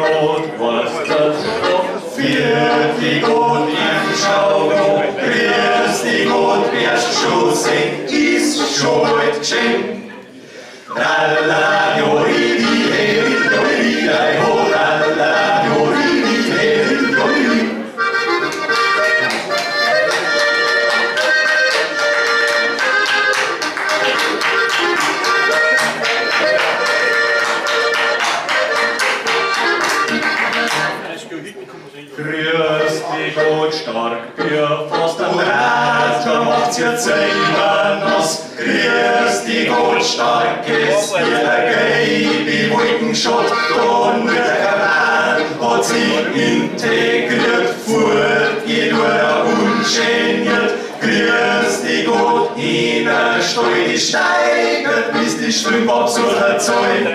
Gott, was das Stoff für die Gott im Schau, grüß die Gott, erst schon sehen, ist schon heute geschehen. Lala, joridi, heri, joridi, ei ho, lala, joridi, heri, joridi. Grüß dich Gott, stark gefasst am Rad, da macht's ja selber nass. Grüß dich Gott, starkes Bier, wie Wolkenschott, da nur der Karan hat sich integriert, fort geht ungeniert. Grüß dich Gott, in der Stall, die steigert, bis die Strümpfe absurd Zeug.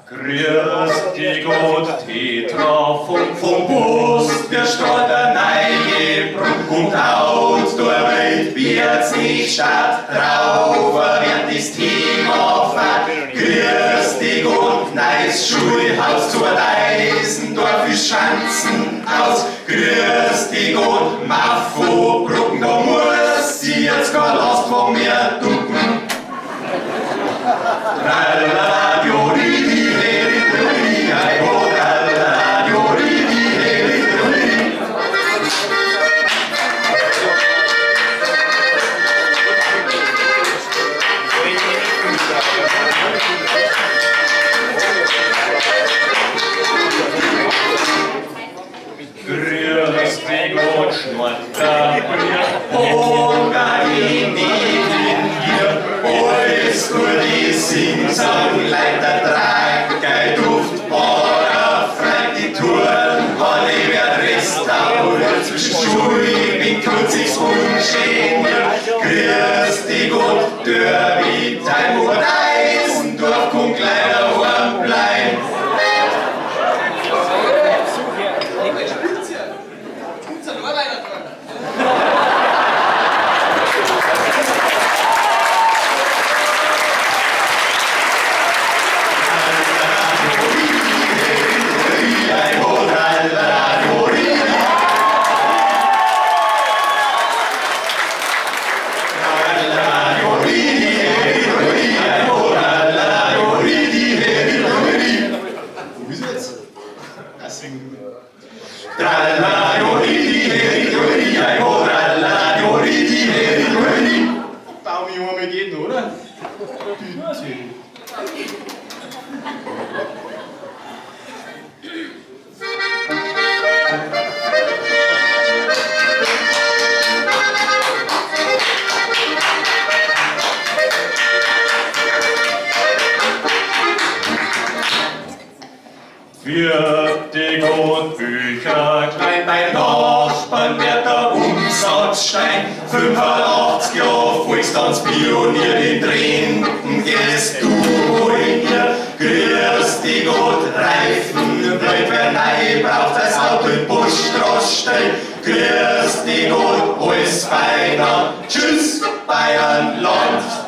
Grüß dich Gott, Tetra vom Bust, wir steht der neue Bruch und haut der Welt, wird's nicht statt drauf, wird das Thema fad. Grüß dich Gott, neues Schulhaus zu Deisendorf ist Schanzen aus. Grüß dich Gott, Maffo Brücken, da muss sie jetzt gar Last von mir ducken. Lala, joridi, heri, joridi, ei ho, lala, joridi, heri, joridi. Grüß dich Gott, Schnutter, Hunger in die hier, alles nur die Sing-Sang, Leiter, Trag, geil Duft, Bader, frei die Touren, alle wird restauriert, zwischen Schuhe, bin kurzig ungeniert. Grüß dich Gott, Derby, Time und Eisendorf, kommt leider warm bleiben. Baum ich mal gehen, oder? Bitte. Für die Grundbücher klein bei Nachbarn wird der Umsatz steigen. 85 Jahre Volkstanzpionier, den Trinken gehst du ruiniert. Grüß dich Gott, Reifen, bleibt wer neu, braucht das Auto in Buschstraße stehen. Grüß dich Gott, alles feiner, tschüss Bayernland.